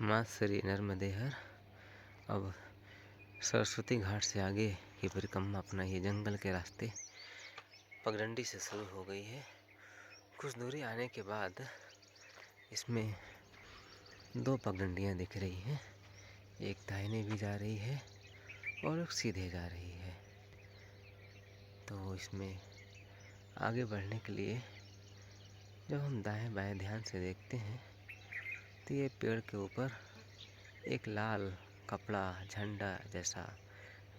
माँ श्री नर्मदे हर। अब सरस्वती घाट से आगे की परिक्रमा अपना ये जंगल के रास्ते पगडंडी से शुरू हो गई है। कुछ दूरी आने के बाद इसमें दो पगडंडियाँ दिख रही हैं, एक दाहिने भी जा रही है और एक सीधे जा रही है। तो इसमें आगे बढ़ने के लिए जब हम दाएं बाएं ध्यान से देखते हैं तो ये पेड़ के ऊपर एक लाल कपड़ा झंडा जैसा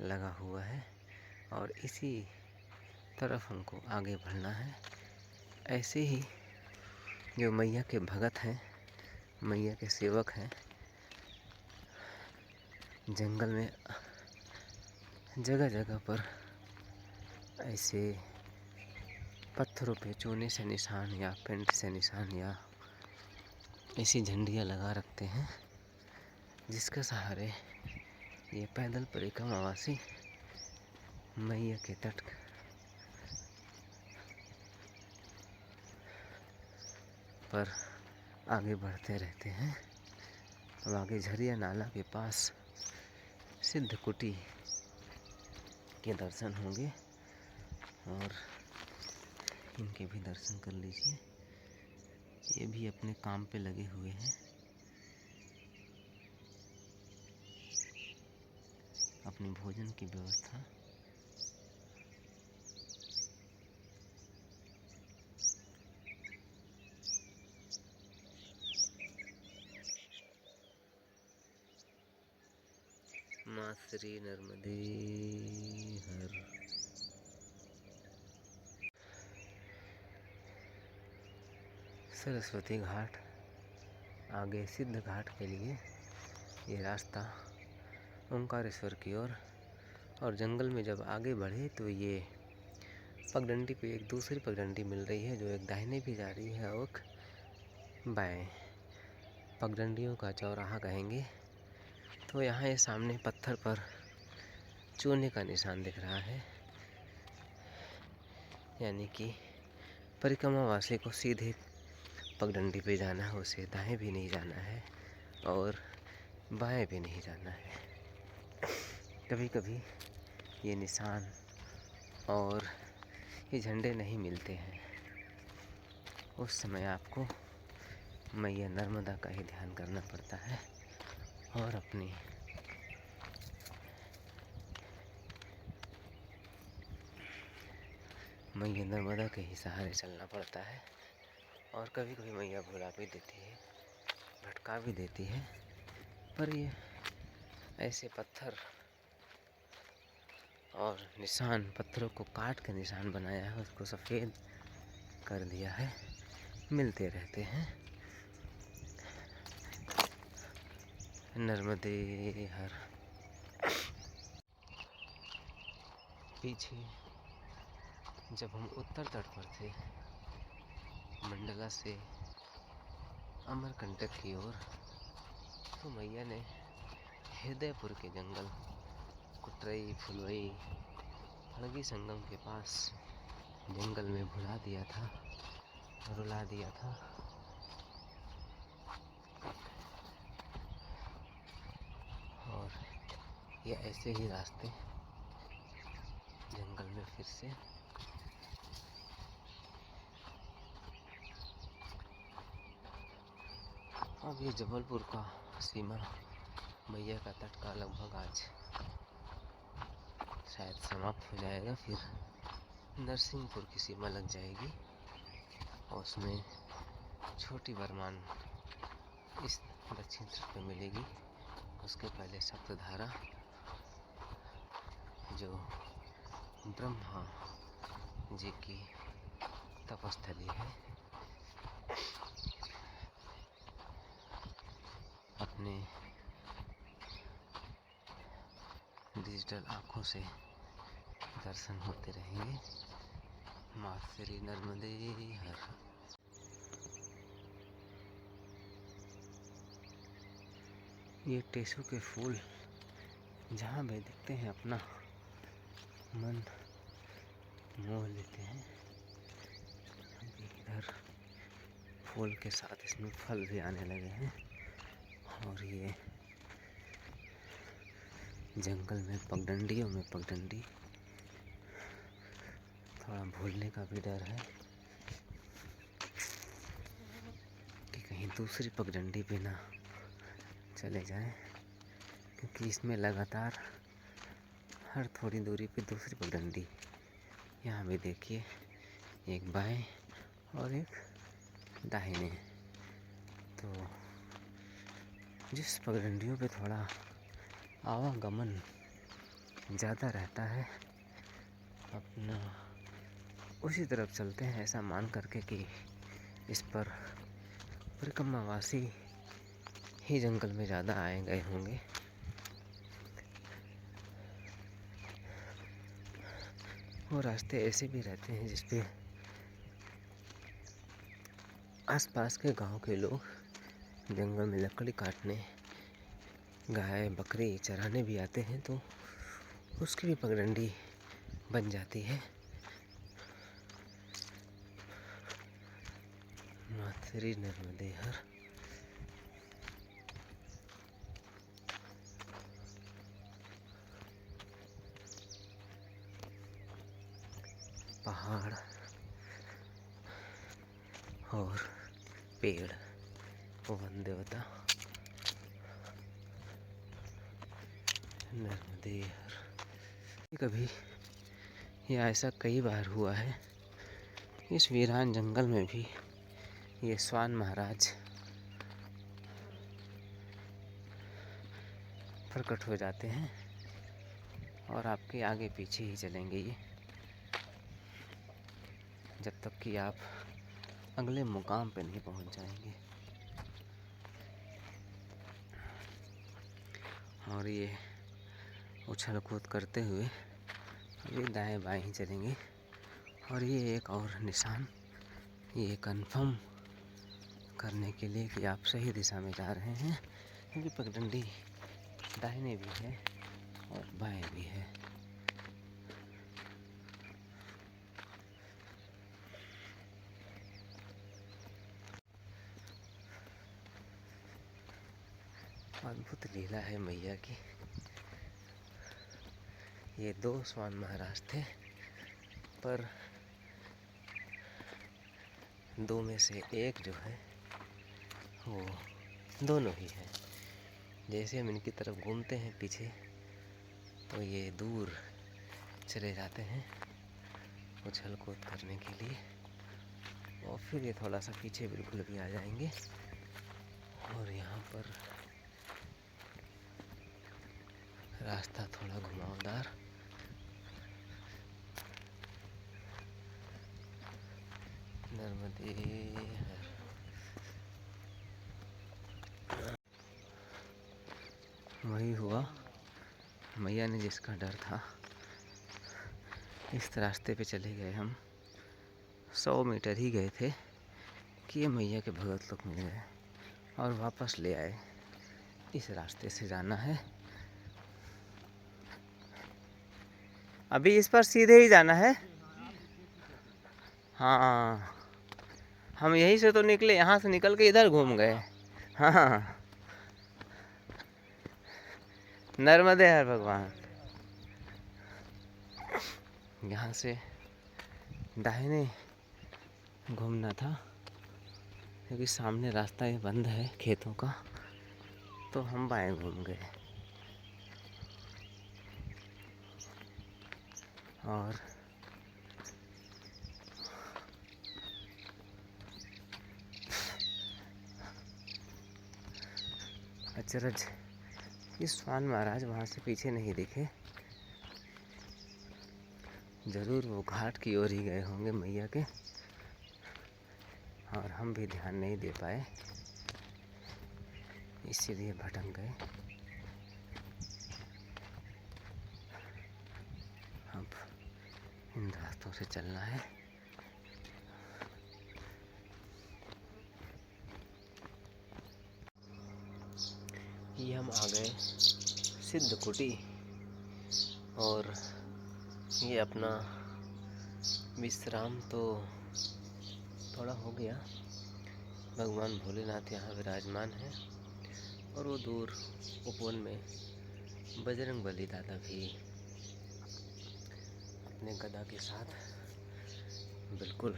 लगा हुआ है और इसी तरफ हमको आगे बढ़ना है। ऐसे ही जो मैया के भगत हैं, मैया के सेवक हैं, जंगल में जगह जगह पर ऐसे पत्थरों पे चूने से निशान या पेंट से निशान या ऐसी झंडियाँ लगा रखते हैं, जिसके सहारे ये पैदल परिक्रमावासी मैया के तट पर आगे बढ़ते रहते हैं। अब आगे झरिया नाला के पास सिद्ध कुटी के दर्शन होंगे और इनके भी दर्शन कर लीजिए। ये भी अपने काम पे लगे हुए हैं, अपनी भोजन की व्यवस्था। माँ श्री नर्मदे हर। सरस्वती घाट, आगे सिद्ध घाट के लिए ये रास्ता ओंकारेश्वर की ओर। और जंगल में जब आगे बढ़े तो ये पगडंडी पे एक दूसरी पगडंडी मिल रही है, जो एक दाहिने भी जा रही है और बाएं। पगडंडियों का चौराहा कहेंगे। तो यहाँ ये सामने पत्थर पर चूने का निशान दिख रहा है, यानी कि परिक्रमावासी को सीधे पगडंडी पे जाना है, उसे दाएं भी नहीं जाना है और बाएं भी नहीं जाना है। कभी कभी ये निशान और ये झंडे नहीं मिलते हैं, उस समय आपको मैया नर्मदा का ही ध्यान करना पड़ता है और अपनी मैया नर्मदा के ही सहारे चलना पड़ता है। और कभी कभी मैया भुला भी देती है, भटका भी देती है, पर ये ऐसे पत्थर और निशान, पत्थरों को काट के निशान बनाया है, उसको सफ़ेद कर दिया है, मिलते रहते हैं। नर्मदे हर। पीछे जब हम उत्तर तट पर थे, मंडला से अमरकंटक की ओर, तो मैया ने हृदयपुर के जंगल कुटरई, फुलवई, खड़गी संगम के पास जंगल में भुला दिया था, रुला दिया था। और ये ऐसे ही रास्ते जंगल में फिर से अब ये जबलपुर का सीमा मैया का तट का लगभग आज शायद समाप्त हो जाएगा। फिर नरसिंहपुर की सीमा लग जाएगी और उसमें छोटी बरमान इस दक्षिण तट पे मिलेगी। उसके पहले सप्तधारा, जो ब्रह्मा जी की तपस्थली है। अपने डिजिटल आँखों से दर्शन होते रहेंगे। माँ श्री नर्मदे हर। ये टेसू के फूल जहाँ भी दिखते हैं अपना मन मोह लेते हैं। अभी इधर फूल के साथ इसमें फल भी आने लगे हैं और ये जंगल में पगडंडियों में पगडंडी, थोड़ा भूलने का भी डर है कि कहीं दूसरी पगडंडी पे ना चले जाएं, क्योंकि इसमें लगातार हर थोड़ी दूरी पे दूसरी पगडंडी। यहाँ भी देखिए, एक बाएं और एक दाहिने। तो जिस पगडंडियों पे थोड़ा आवागमन ज़्यादा रहता है, अपना उसी तरफ चलते हैं, ऐसा मान करके कि इस पर परिक्रमावासी ही जंगल में ज़्यादा आए गए होंगे। वो रास्ते ऐसे भी रहते हैं जिस पे आसपास के गांव के लोग जंगल में लकड़ी काटने, गाय बकरी चराने भी आते हैं, तो उसकी भी पगडंडी बन जाती है। माथेरी नर्मदे हर। पहाड़ और पेड़, वन देवता नर्मदे हर। कभी या ऐसा कई बार हुआ है, इस वीरान जंगल में भी ये स्वान महाराज प्रकट हो जाते हैं और आपके आगे पीछे ही चलेंगे ये, जब तक कि आप अगले मुकाम पे नहीं पहुंच जाएंगे। और ये उछल कूद करते हुए अभी दाएं बाएं ही चलेंगे। और ये एक और निशान, ये कंफर्म करने के लिए कि आप सही दिशा में जा रहे हैं, क्योंकि पगडंडी दाहिने भी है और बाएं भी है। अद्भुत लीला है मैया की। ये 2 स्वान महाराज थे, पर 2 में से एक जो है वो दोनों ही हैं। जैसे हम इनकी तरफ घूमते हैं पीछे, तो ये दूर चले जाते हैं उछल कूद करने के लिए, और फिर ये थोड़ा सा पीछे बिल्कुल भी आ जाएंगे। और यहाँ पर रास्ता थोड़ा घुमावदार, नर्मदे हर। वही हुआ, मैया ने जिसका डर था, इस रास्ते पे चले गए हम। 100 मीटर ही गए थे कि ये मैया के भगत लोग मिल गए और वापस ले आए। इस रास्ते से जाना है, अभी इस पर सीधे ही जाना है। हाँ, हम यहीं से तो निकले, यहाँ से निकल के इधर घूम गए। हाँ, नर्मदे हर भगवान। यहाँ से दाहिने घूमना था, क्योंकि सामने रास्ता ये बंद है खेतों का, तो हम बाएं घूम गए। और अचरज, इस स्वान महाराज वहाँ से पीछे नहीं दिखे। ज़रूर वो घाट की ओर ही गए होंगे मैया के, और हम भी ध्यान नहीं दे पाए, इसीलिए भटक गए। अब इन रास्तों से चलना है। ये हम आ गए सिद्ध कुटी, और ये अपना विश्राम तो थोड़ा हो गया। भगवान भोलेनाथ यहाँ विराजमान है, और वो दूर उपवन में बजरंगबली दादा भी अपने गदा के साथ बिल्कुल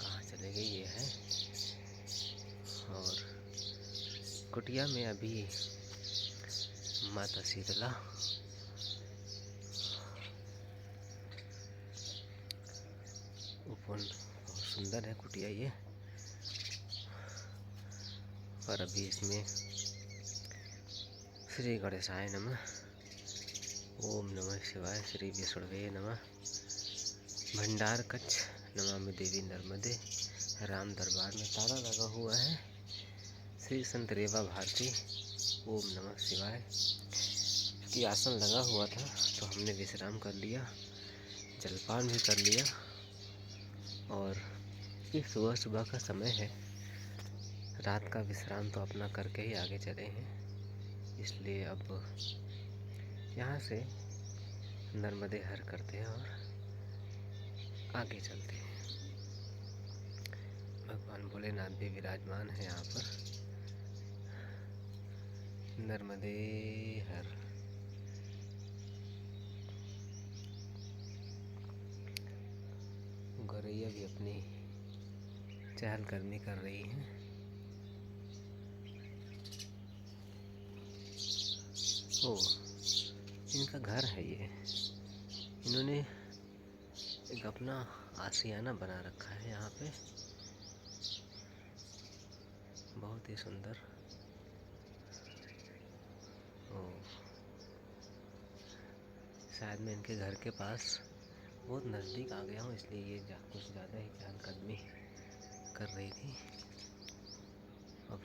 कहाँ चले गए ये है। और कुटिया में अभी माता शीतला उपवन बहुत सुंदर है कुटिया ये। पर अभी इसमें श्री गणेशाय नमः, ओम नमः शिवाय, श्री विष्णुवे नमः, भंडार कच्छ नमामि देवी नर्मदे, राम दरबार में ताला लगा हुआ है। श्री संत रेवा भारती, ओम नमः शिवाय की आसन लगा हुआ था तो हमने विश्राम कर लिया, जलपान भी कर लिया। और ये सुबह सुबह का समय है, रात का विश्राम तो अपना करके ही आगे चले हैं। इसलिए अब यहाँ से नर्मदे हर करते हैं और आगे चलते हैं। भगवान भोलेनाथ भी विराजमान है यहाँ पर। नर्मदे हर। गौरैया भी अपनी चहलकदमी कर रही है। ओ, इनका घर है ये। इन्होंने एक अपना आशियाना बना रखा है यहाँ पे, बहुत ही सुंदर। ओ, शायद मैं इनके घर के पास बहुत नज़दीक आ गया हूँ, इसलिए ये कुछ ज़्यादा ही चहलकदमी कर रही थी। अब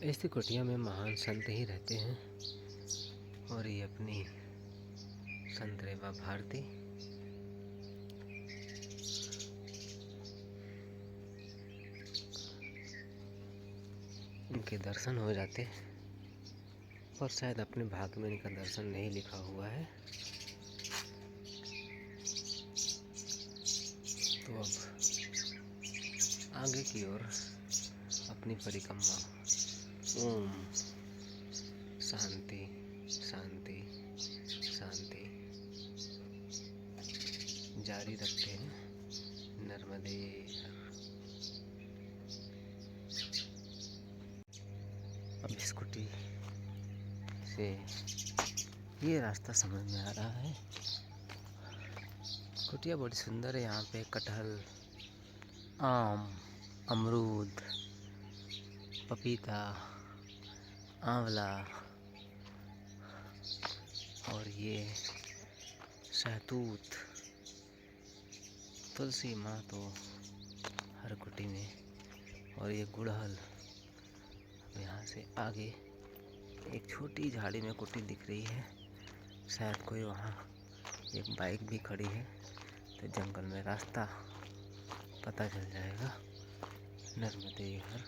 ऐसी कुटिया में महान संत ही रहते हैं। और ये अपनी संत रेवा भारती इनके दर्शन हो जाते, और शायद अपने भाग्य में इनका दर्शन नहीं लिखा हुआ है। तो अब आगे की ओर अपनी परिक्रमा ओम शांति शांति शांति जारी रखते हैं। नर्मदे हर। अब इस कुटी से ये रास्ता समझ में आ रहा है। कुटिया बड़ी सुंदर है। यहाँ पे कटहल, आम, अमरूद, पपीता, आंवला और ये शहतूत, तुलसी माँ तो हर कुटी में, और ये गुड़हल। यहाँ से आगे एक छोटी झाड़ी में कुटी दिख रही है, शायद कोई वहाँ एक बाइक भी खड़ी है, तो जंगल में रास्ता पता चल जाएगा। नर्मदे हर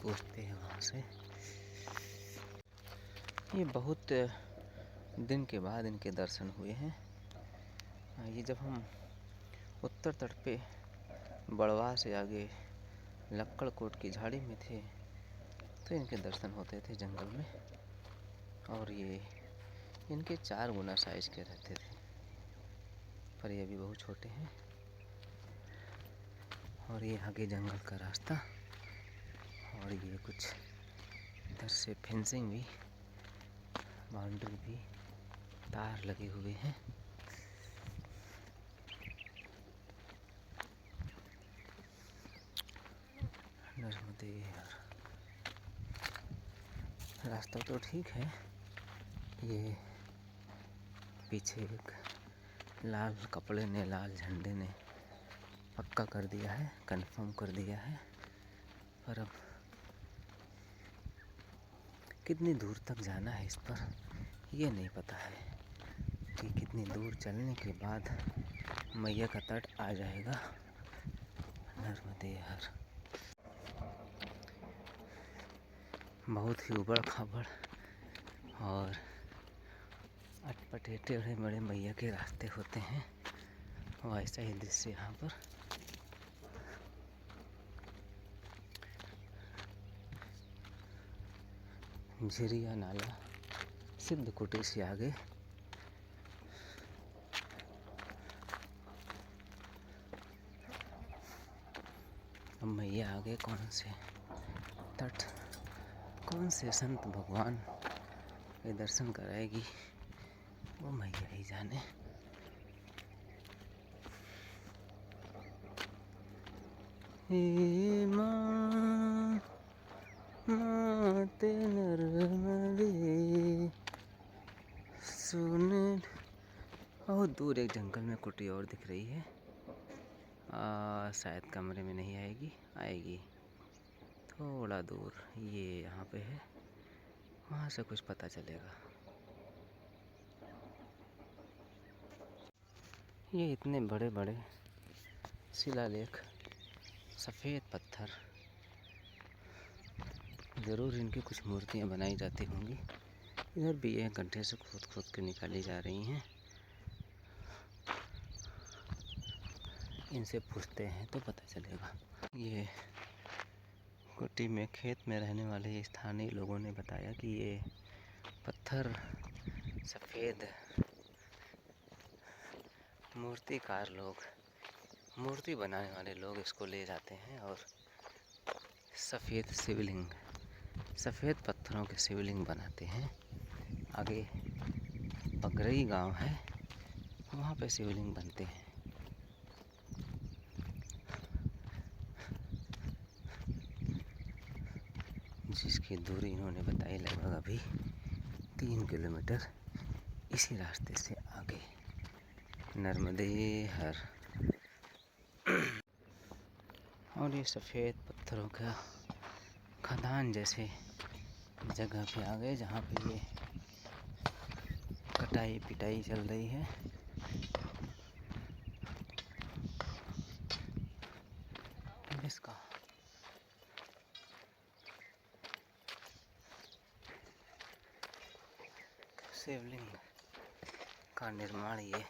पूछते हैं वहाँ से। ये बहुत दिन के बाद इनके दर्शन हुए हैं। ये जब हम उत्तर तट पे बड़वा से आगे लक्कड़कोट की झाड़ी में थे तो इनके दर्शन होते थे जंगल में। और ये इनके 4 गुना साइज के रहते थे, पर ये भी बहुत छोटे हैं। और ये आगे जंगल का रास्ता, और ये कुछ इधर से फेंसिंग भी, बाउंड्री भी, तार लगे हुए हैं। नर्मदे हर। रास्ता तो ठीक है। ये पीछे एक लाल कपड़े ने, लाल झंडे ने पक्का कर दिया है, कंफर्म कर दिया है। पर अब कितनी दूर तक जाना है इस पर ये नहीं पता है कि कितनी दूर चलने के बाद मैया का तट आ जाएगा। नर्मदे हर। बहुत ही उबड़ खाबड़ और अटपटे टेढ़े मेढ़े मैया के रास्ते होते हैं, वैसा ही दृश्य यहाँ पर। झिरिया नाला सिद्धकुटी से आगे मैया आगे कौन से तट, कौन से संत भगवान के दर्शन कराएगी वो मैया ही जाने। हे माँ माते नर्मदे सुने। बहुत दूर एक जंगल में कुटी और दिख रही है, शायद कमरे में नहीं आएगी, आएगी थोड़ा दूर, ये यहाँ पे है, वहाँ से कुछ पता चलेगा। ये इतने बड़े बड़े शिलालेख, सफ़ेद पत्थर, ज़रूर इनकी कुछ मूर्तियाँ बनाई जाती होंगी। इधर भी एक गड्ढे से खोद खोद के निकाली जा रही हैं। इनसे पूछते हैं तो पता चलेगा। ये कुटी में खेत में रहने वाले स्थानीय लोगों ने बताया कि ये पत्थर सफ़ेद मूर्तिकार लोग, मूर्ति बनाने वाले लोग इसको ले जाते हैं और सफ़ेद शिवलिंग, सफ़ेद पत्थरों के शिवलिंग बनाते हैं। आगे बगरई गांव है, वहाँ पे शिवलिंग बनते हैं। जिसकी दूरी इन्होंने बताई लगभग अभी 3 किलोमीटर, इसी रास्ते से आगे नर्मदे हर। और ये सफ़ेद पत्थरों का खदान जैसे जगह पे आ गए, जहाँ पे ये कटाई पिटाई चल रही है। इसका शिवलिंग का निर्माण ये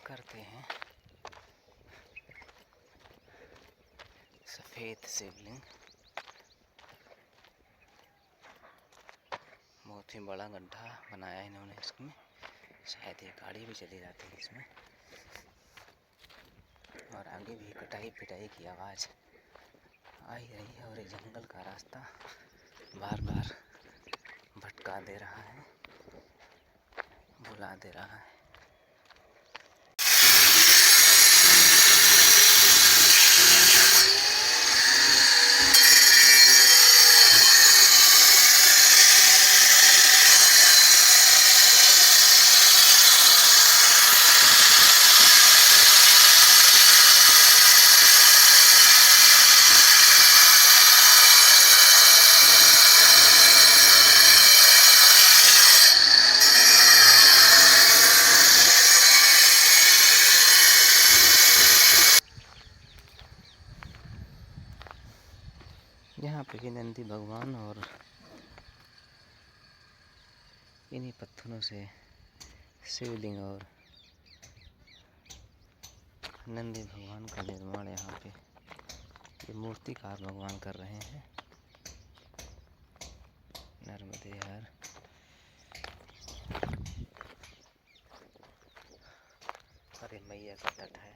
करते हैं। सफ़ेद शिवलिंग, बहुत ही बड़ा गड्ढा बनाया इन्होंने इसमें, शायद ये गाड़ी भी चली जाती है इसमें। और आगे भी कटाई पिटाई की आवाज़ आ ही रही है, और एक जंगल का रास्ता बार बार भटका दे रहा है, बुला दे रहा है। यहाँ पे भी नंदी भगवान और इन्हीं पत्थरों से शिवलिंग और नंदी भगवान का निर्माण यहाँ पे ये मूर्तिकार भगवान कर रहे हैं। नर्मदे हर अरे मैया का तट है।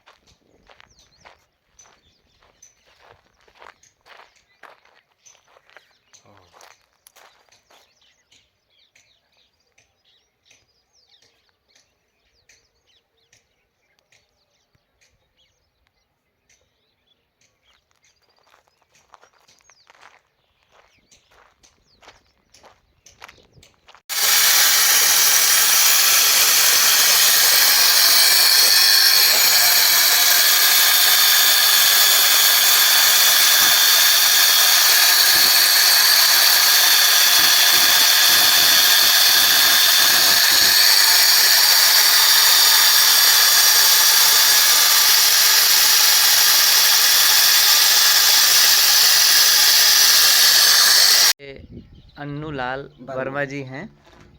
अन्नू लाल वर्मा जी हैं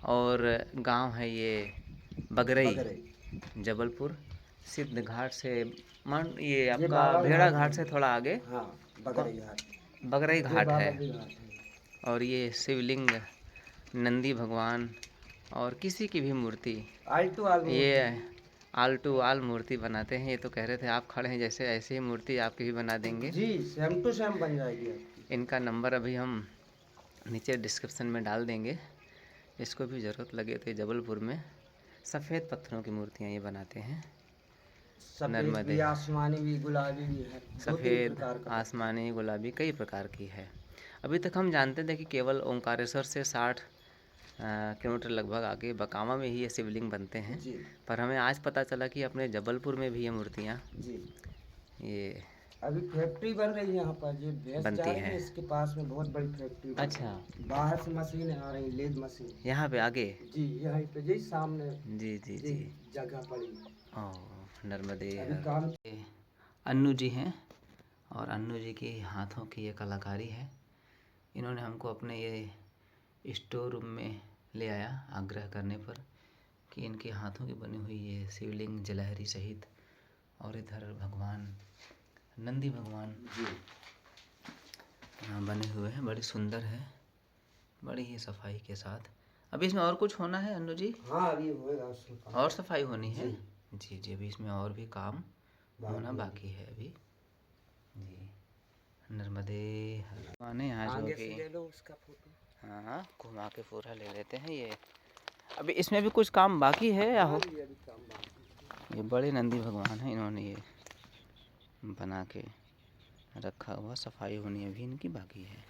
और गांव है ये बगरई, जबलपुर सिद्ध घाट से मान ये आपका भेड़ा घाट से थोड़ा आगे बगरई घाट है। और ये शिवलिंग, नंदी भगवान और किसी की भी मूर्ति, ये आल टू आल मूर्ति बनाते हैं। ये तो कह रहे थे आप खड़े हैं जैसे, ऐसे ही मूर्ति आपकी भी बना देंगे जी, सेम टू सेम बन जाएगी। इनका नंबर अभी हम नीचे डिस्क्रिप्शन में डाल देंगे, इसको भी ज़रूरत लगे तो। जबलपुर में सफ़ेद पत्थरों की मूर्तियाँ ये बनाते हैं। सफ़ेद भी, आसमानी भी, गुलाबी भी है। सफ़ेद, आसमानी, गुलाबी कई प्रकार की है। अभी तक हम जानते थे कि केवल ओंकारेश्वर से 60 किलोमीटर लगभग आगे बकावा में ही ये शिवलिंग बनते हैं, पर हमें आज पता चला कि अपने जबलपुर में भी ये मूर्तियाँ ये अभी फैक्ट्री बन रही है यहाँ पर, ये बनती है। इसके पास में बहुत बड़ी फैक्ट्री। अच्छा, बाहर से मशीन आ रही, लेद मशीन यहाँ पे आगे? जी, यहाँ पे जी सामने। जी जी जी, जगह पड़ी। नर्मदे। अन्नू जी हैं और अन्नू जी के हाथों की ये कलाकारी है। इन्होंने हमको अपने ये स्टोर रूम में ले आया आग्रह करने पर कि इनके हाथों की बनी हुई ये शिवलिंग जलहरी सहित और इधर भगवान नंदी भगवान यहाँ बने हुए हैं, बड़ी सुंदर है, बड़ी ही सफाई के साथ। अभी इसमें और कुछ होना है अन्नू जी? हाँ, अभी होएगा, और सफाई होनी है जी जी। अभी इसमें और भी काम होना बाकी है अभी जी। नर्मदे हर यहाँ जो भी ले लो उसका फोटो। हाँ, घुमा के पूरा ले लेते हैं ये। अभी इसमें भी कुछ काम बाकी है या हो? ये बड़े नंदी भगवान हैं, इन्होंने ये बना के रखा हुआ, सफाई होनी अभी इनकी बाकी है।